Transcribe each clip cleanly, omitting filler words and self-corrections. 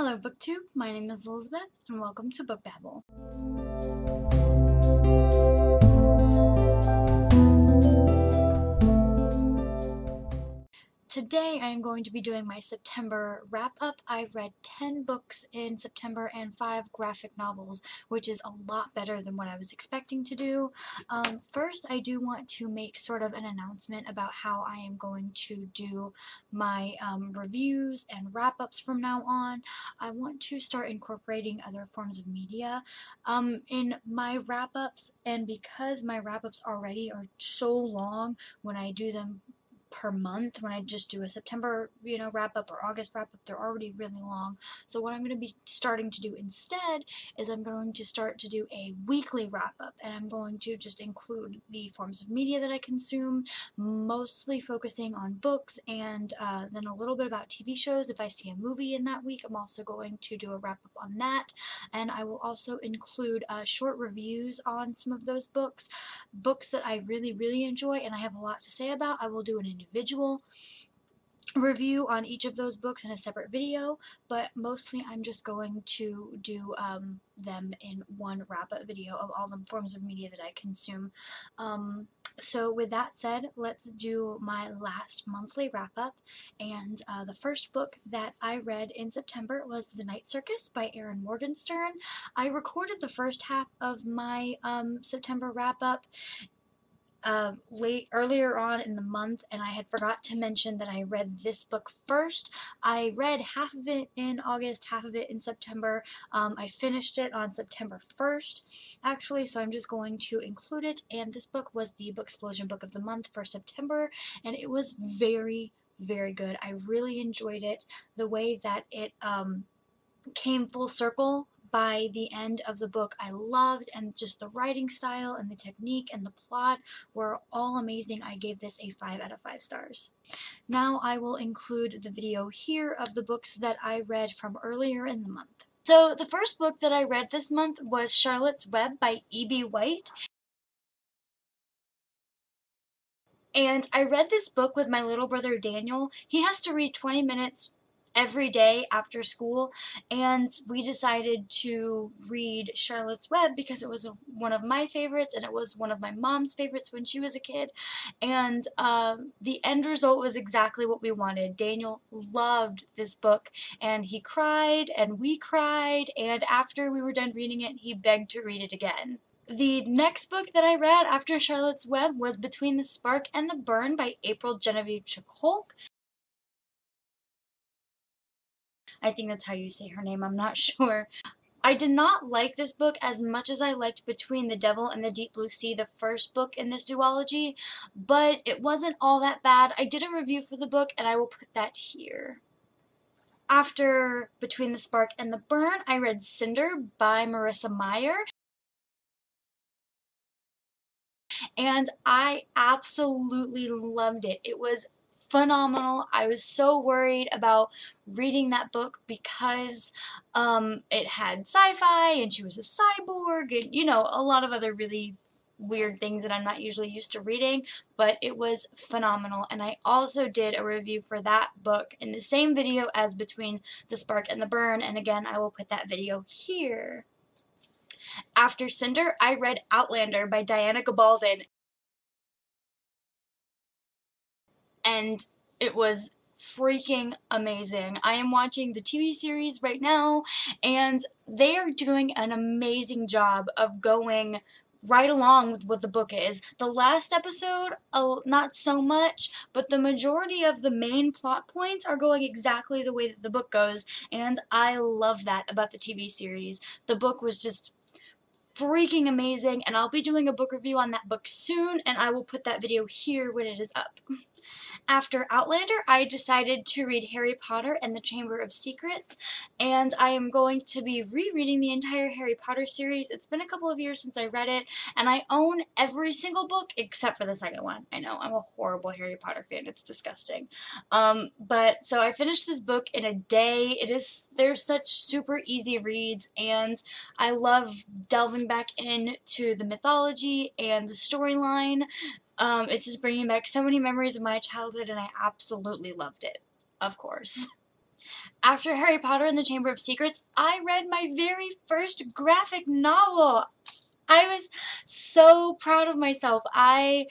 Hello BookTube, my name is Elizabeth and welcome to Book Babble. Today I am going to be doing my September wrap-up. I read 10 books in September and 5 graphic novels, which is a lot better than what I was expecting to do. First, I do want to make sort of an announcement about how I am going to do my reviews and wrap-ups from now on. I want to start incorporating other forms of media in my wrap-ups, and because my wrap-ups already are so long when I do them per month, when I just do a September, wrap up or August wrap up, they're already really long. So what I'm going to be starting to do instead is I'm going to start to do a weekly wrap up, and I'm going to just include the forms of media that I consume, mostly focusing on books and then a little bit about TV shows. If I see a movie in that week, I'm also going to do a wrap up on that, and I will also include short reviews on some of those books that I really enjoy and I have a lot to say about. I will do an individual review on each of those books in a separate video, but mostly I'm just going to do them in one wrap-up video of all the forms of media that I consume. So with that said, let's do my last monthly wrap-up, and the first book that I read in September was The Night Circus by Erin Morgenstern. I recorded the first half of my September wrap-up earlier on in the month, and I had forgot to mention that I read this book first. I read half of it in August, half of it in September. I finished it on September 1st, actually, so I'm just going to include it, and this book was the Booksplosion Book of the Month for September, and it was very good. I really enjoyed it. The way that it came full circle by the end of the book I loved, and just the writing style and the technique and the plot were all amazing. I gave this a 5 out of 5 stars. Now I will include the video here of the books that I read from earlier in the month. So the first book that I read this month was Charlotte's Web by E.B. White. And I read this book with my little brother Daniel. He has to read 20 minutes every day after school, and we decided to read Charlotte's Web because it was one of my favorites, and it was one of my mom's favorites when she was a kid, and the end result was exactly what we wanted. Daniel loved this book, and he cried, and we cried, and after we were done reading it, he begged to read it again. The next book that I read after Charlotte's Web was Between the Spark and the Burn by April Genevieve Chakholk. I think that's how you say her name, I'm not sure. I did not like this book as much as I liked Between the Devil and the Deep Blue Sea, the first book in this duology, but it wasn't all that bad. I did a review for the book, and I will put that here. After Between the Spark and the Burn, I read Cinder by Marissa Meyer, and I absolutely loved it. It was phenomenal. I was so worried about reading that book because it had sci-fi, and she was a cyborg, and a lot of other really weird things that I'm not usually used to reading, but it was phenomenal. And I also did a review for that book in the same video as Between the Spark and the Burn, and again, I will put that video here. After Cinder, I read Outlander by Diana Gabaldon, and it was freaking amazing. I am watching the TV series right now, and they are doing an amazing job of going right along with what the book is. The last episode, not so much, but the majority of the main plot points are going exactly the way that the book goes, and I love that about the TV series. The book was just freaking amazing, and I'll be doing a book review on that book soon, and I will put that video here when it is up. After Outlander, I decided to read Harry Potter and the Chamber of Secrets, and I am going to be rereading the entire Harry Potter series. It's been a couple of years since I read it, and I own every single book except for the second one. I know, I'm a horrible Harry Potter fan. It's disgusting. But so I finished this book in a day. There's such super easy reads, and I love delving back into the mythology and the storyline. It's just bringing back so many memories of my childhood, and I absolutely loved it, of course. after Harry Potter and the Chamber of Secrets, I read my very first graphic novel. I was so proud of myself. I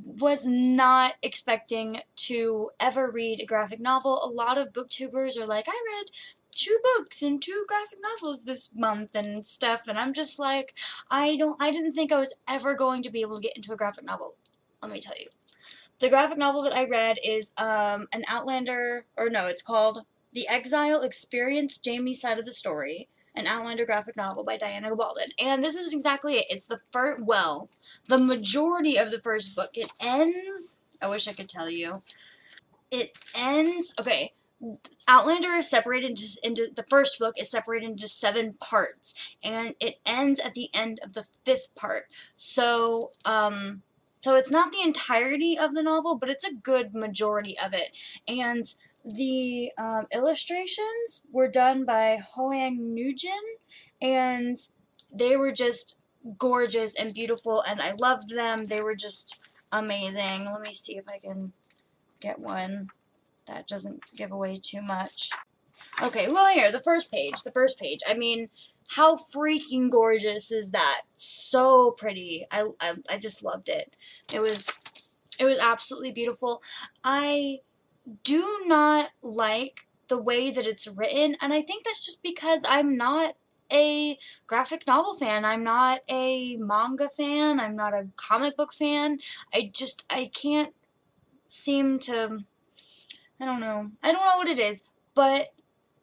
was not expecting to ever read a graphic novel. A lot of booktubers are like, I read 2 books and 2 graphic novels this month and stuff, and I'm just like, I didn't think I was ever going to be able to get into a graphic novel. Let me tell you. The graphic novel that I read is an Outlander, or no, it's called The Exile Experience, Jamie's Side of the Story, an Outlander graphic novel by Diana Gabaldon. And this is exactly it. It's the first, well, the majority of the first book. It ends, I wish I could tell you. It ends, okay, Outlander is separated into the first book is separated into 7 parts, and it ends at the end of the 5th part. So, so it's not the entirety of the novel, but it's a good majority of it. And the illustrations were done by Hoang Nguyen, and they were just gorgeous and beautiful, and I loved them. They were just amazing. Let me see if I can get one that doesn't give away too much. Okay, well here, the first page. I mean, how freaking gorgeous is that? So pretty. I just loved it. It was absolutely beautiful. I do not like the way that it's written, and I think that's just because I'm not a graphic novel fan. I'm not a manga fan. I'm not a comic book fan. I can't seem to, I don't know. I don't know what it is, but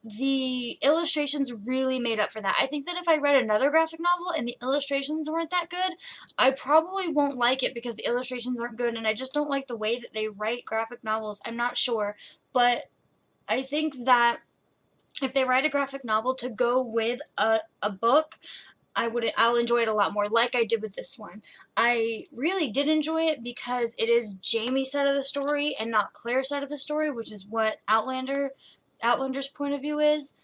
the illustrations really made up for that. I think that if I read another graphic novel and the illustrations weren't that good, I probably won't like it because the illustrations aren't good, and I just don't like the way that they write graphic novels. I'm not sure, but I think that if they write a graphic novel to go with a book, I'll enjoy it a lot more, like I did with this one. I really did enjoy it because it is Jamie's side of the story and not Claire's side of the story, which is what Outlander's point of view is.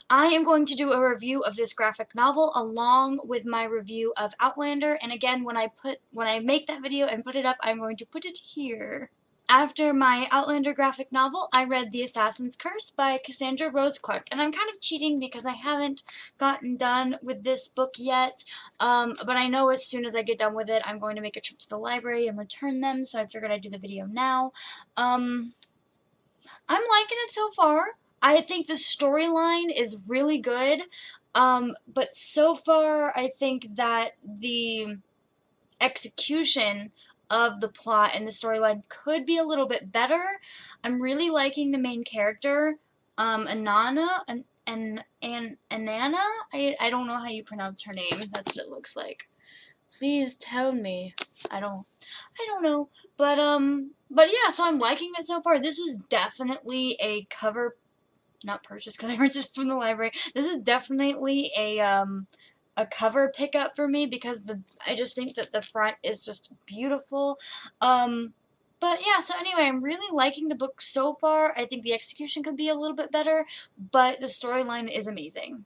I am going to do a review of this graphic novel along with my review of Outlander, and again, when I make that video and put it up, I'm going to put it here. After my Outlander graphic novel, I read The Assassin's Curse by Cassandra Rose Clark, and I'm kind of cheating because I haven't gotten done with this book yet, but I know as soon as I get done with it, I'm going to make a trip to the library and return them, so I figured I'd do the video now. I'm liking it so far. I think the storyline is really good, but so far I think that the execution of the plot and the storyline could be a little bit better. I'm really liking the main character, Anana, and Anana. I don't know how you pronounce her name. That's what it looks like. Please tell me. I don't know. But yeah, so I'm liking it so far. This is definitely a cover, not purchase because I rented it from the library. This is definitely a cover pickup for me because I just think that the front is just beautiful. But yeah, so anyway, I'm really liking the book so far. I think the execution could be a little bit better, but the storyline is amazing.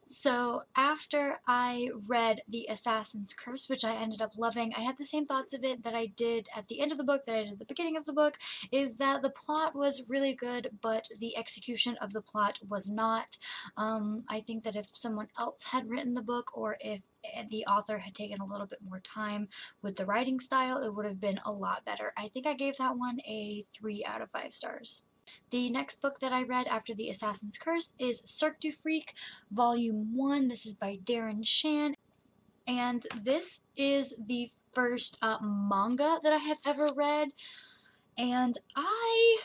So after I read The Assassin's Curse, which I ended up loving, I had the same thoughts of it that I did at the end of the book, that I did at the beginning of the book, is that the plot was really good, but the execution of the plot was not. I think that if someone else had written the book, or if the author had taken a little bit more time with the writing style, it would have been a lot better. I think I gave that one a 3 out of 5 stars. The next book that I read after The Assassin's Curse is Cirque du Freak, Volume 1. This is by Darren Shan, and this is the first manga that I have ever read, and I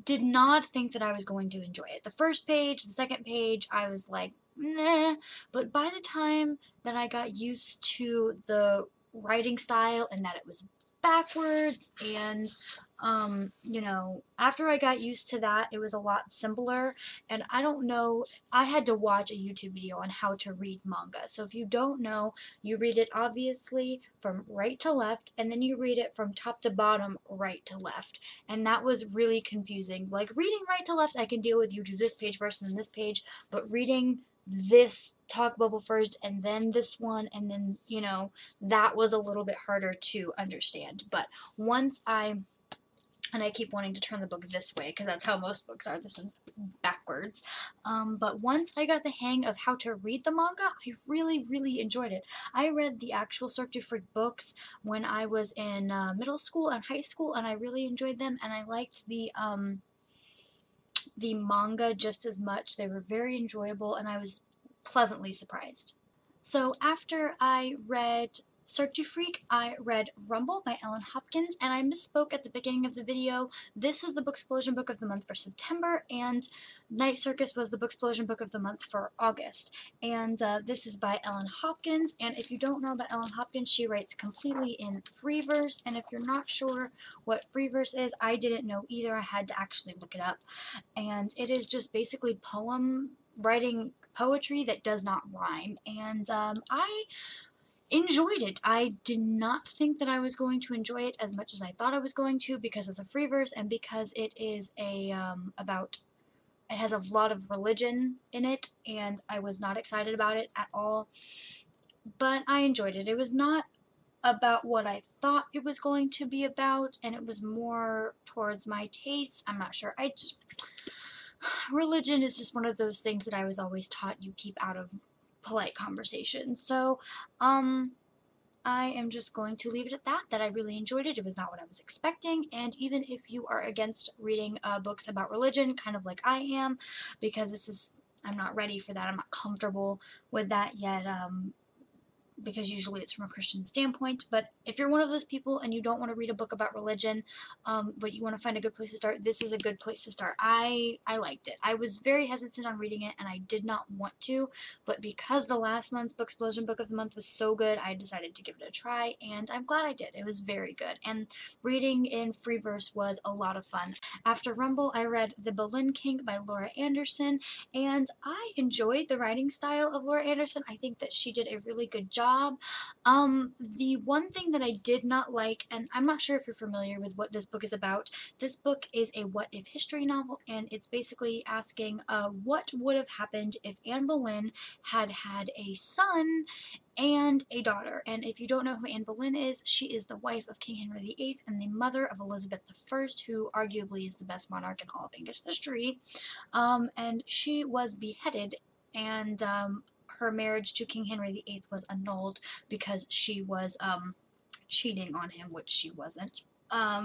did not think that I was going to enjoy it. The first page, the second page, I was like, meh, but by the time that I got used to the writing style and that it was backwards, and you know, after I got used to that, it was a lot simpler. And I don't know, I had to watch a YouTube video on how to read manga. So if you don't know, you read it obviously from right to left, and then you read it from top to bottom, right to left. And that was really confusing. Like, reading right to left, I can deal with, you do this page first and then this page, but reading this talk bubble first and then this one, and then, you know, that was a little bit harder to understand. But once I and I keep wanting to turn the book this way because that's how most books are. This one's backwards. But once I got the hang of how to read the manga, I really, really enjoyed it. I read the actual Cirque du Freak books when I was in middle school and high school, and I really enjoyed them, and I liked the manga just as much. They were very enjoyable, and I was pleasantly surprised. So after I read Cirque du Freak, I read Rumble by Ellen Hopkins, and I misspoke at the beginning of the video. This is the Booksplosion book of the month for September, and Night Circus was the Booksplosion book of the month for August. And this is by Ellen Hopkins, and if you don't know about Ellen Hopkins, she writes completely in free verse, and if you're not sure what free verse is, I didn't know either. I had to actually look it up. And it is just basically writing poetry that does not rhyme, and I enjoyed it. I did not think that I was going to enjoy it as much as I thought I was going to because of the free verse and because it is it has a lot of religion in it, and I was not excited about it at all, but I enjoyed it. It was not about what I thought it was going to be about, and it was more towards my tastes. I'm not sure. Religion is just one of those things that I was always taught you keep out of polite conversation. So, I am just going to leave it at that I really enjoyed it. It was not what I was expecting, and even if you are against reading books about religion, kind of like I am, because I'm not ready for that. I'm not comfortable with that yet, because usually it's from a Christian standpoint. But if you're one of those people and you don't want to read a book about religion, but you want to find a good place to start, this is a good place to start. I liked it. I was very hesitant on reading it, and I did not want to, but because the last month's Booksplosion book of the month was so good, I decided to give it a try, and I'm glad I did. It was very good, and reading in free verse was a lot of fun. After Rumble, I read The Boleyn King by Laura Anderson, and I enjoyed the writing style of Laura Anderson. I think that she did a really good job. The one thing that I did not like, and I'm not sure if you're familiar with what this book is about, this book is a what if history novel, and it's basically asking what would have happened if Anne Boleyn had had a son and a daughter. And if you don't know who Anne Boleyn is, she is the wife of King Henry VIII and the mother of Elizabeth I, who arguably is the best monarch in all of English history. And she was beheaded, and her marriage to King Henry VIII was annulled because she was cheating on him, which she wasn't.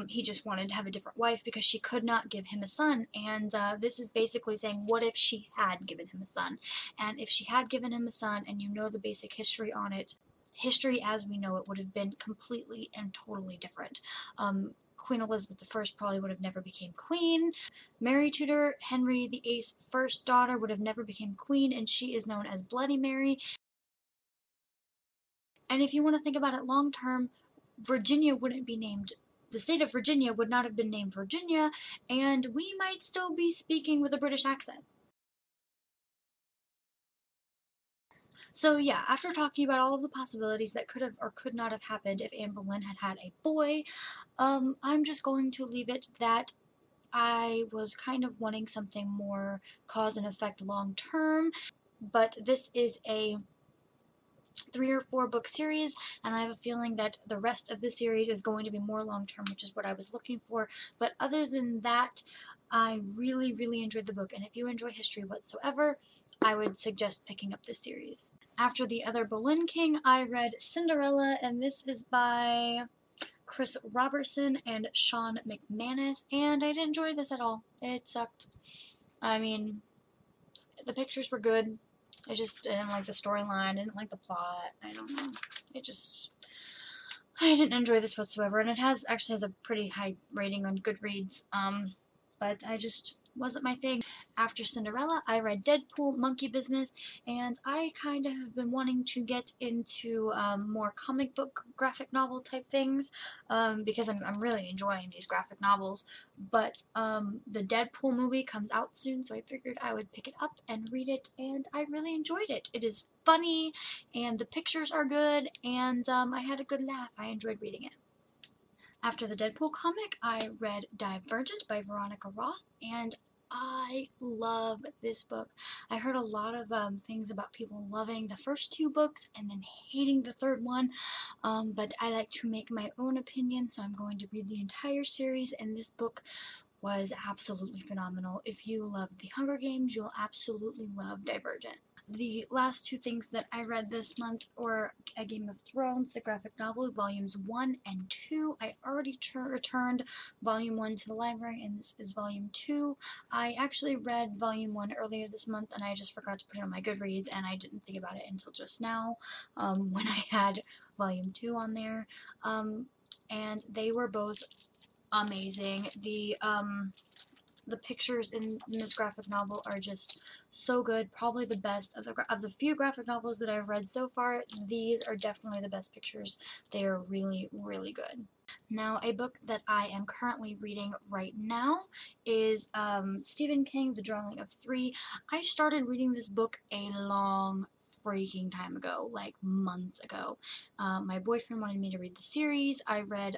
He just wanted to have a different wife because she could not give him a son, and this is basically saying, what if she had given him a son? And if she had given him a son, and you know the basic history on it, history as we know it would have been completely and totally different. Queen Elizabeth I probably would have never became queen. Mary Tudor, Henry VIII's first daughter, would have never became queen, and she is known as Bloody Mary. And if you want to think about it long term, Virginia wouldn't be named, the state of Virginia would not have been named Virginia, and we might still be speaking with a British accent. So yeah, after talking about all of the possibilities that could have or could not have happened if Anne Boleyn had had a boy, I'm just going to leave it that I was kind of wanting something more cause and effect long term, but this is a 3 or 4 book series, and I have a feeling that the rest of the series is going to be more long term, which is what I was looking for. But other than that, I really, really enjoyed the book, and if you enjoy history whatsoever, I would suggest picking up this series. After The Other Boleyn King, I read Cinderella, and this is by Chris Robertson and Sean McManus, and I didn't enjoy this at all. It sucked. I mean, the pictures were good. I just didn't like the storyline, I didn't like the plot, I don't know. I didn't enjoy this whatsoever, and it actually has a pretty high rating on Goodreads, but I just wasn't my thing. After Cinderella, I read Deadpool, Monkey Business, and I kind of have been wanting to get into more comic book graphic novel type things, because I'm really enjoying these graphic novels, but the Deadpool movie comes out soon, so I figured I would pick it up and read it, and I really enjoyed it. It is funny, and the pictures are good, and I had a good laugh. I enjoyed reading it. After the Deadpool comic, I read Divergent by Veronica Roth, and I love this book. I heard a lot of things about people loving the first two books and then hating the third one, but I like to make my own opinion, so I'm going to read the entire series, and this book was absolutely phenomenal. If you love The Hunger Games, you'll absolutely love Divergent. The last two things that I read this month were A Game of Thrones, the graphic novel, volumes 1 and 2. I already returned volume 1 to the library, and this is volume 2. I actually read volume 1 earlier this month, and I just forgot to put it on my Goodreads, and I didn't think about it until just now when I had volume 2 on there. And they were both amazing. The pictures in this graphic novel are just so good. Probably the best of the few graphic novels that I've read so far. These are definitely the best pictures. They are really, really good. Now, a book that I am currently reading right now is Stephen King, The Drawing of Three. I started reading this book a long freaking time ago, like months ago. My boyfriend wanted me to read the series. I read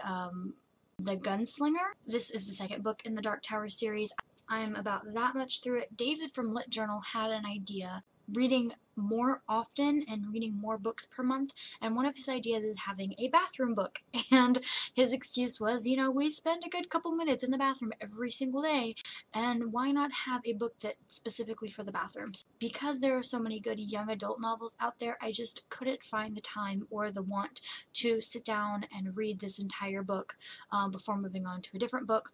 The Gunslinger. This is the second book in the Dark Tower series. I'm about that much through it. David from Lit Journal had an idea, reading more often and reading more books per month, and one of his ideas is having a bathroom book. And his excuse was, you know, we spend a good couple minutes in the bathroom every single day, and why not have a book that's specifically for the bathrooms? Because there are so many good young adult novels out there, I just couldn't find the time or the want to sit down and read this entire book before moving on to a different book.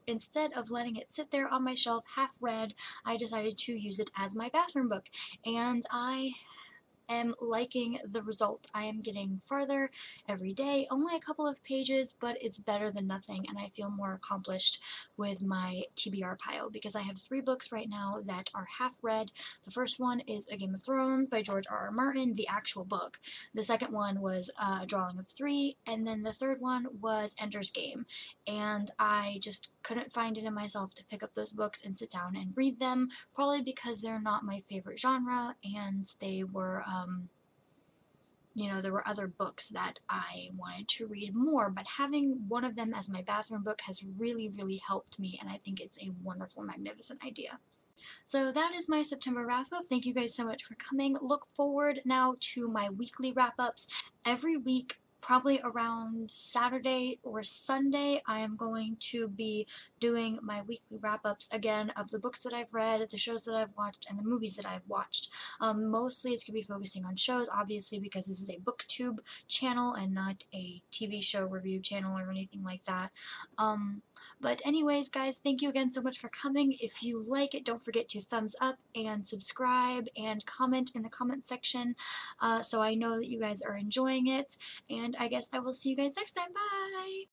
Instead of letting it sit there on my shelf half read, I decided to use it as my bathroom book, and I am liking the result. I am getting farther every day, only a couple of pages, but it's better than nothing, and I feel more accomplished with my TBR pile because I have 3 books right now that are half read. The first one is A Game of Thrones by George R.R. Martin, the actual book. The second one was A Drawing of Three, and then the third one was Ender's Game, and I just couldn't find it in myself to pick up those books and sit down and read them, probably because they're not my favorite genre, and they were you know, there were other books that I wanted to read more, but having one of them as my bathroom book has really, really helped me, and I think it's a wonderful, magnificent idea. So that is my September wrap-up. Thank you guys so much for coming. Look forward now to my weekly wrap-ups. Every week, probably around Saturday or Sunday, I am going to be doing my weekly wrap-ups again of the books that I've read, the shows that I've watched, and the movies that I've watched. Mostly it's going to be focusing on shows, obviously, because this is a booktube channel and not a TV show review channel or anything like that. But anyways, guys, thank you again so much for coming. If you like it, don't forget to thumbs up and subscribe and comment in the comment section so I know that you guys are enjoying it. And I guess I will see you guys next time. Bye!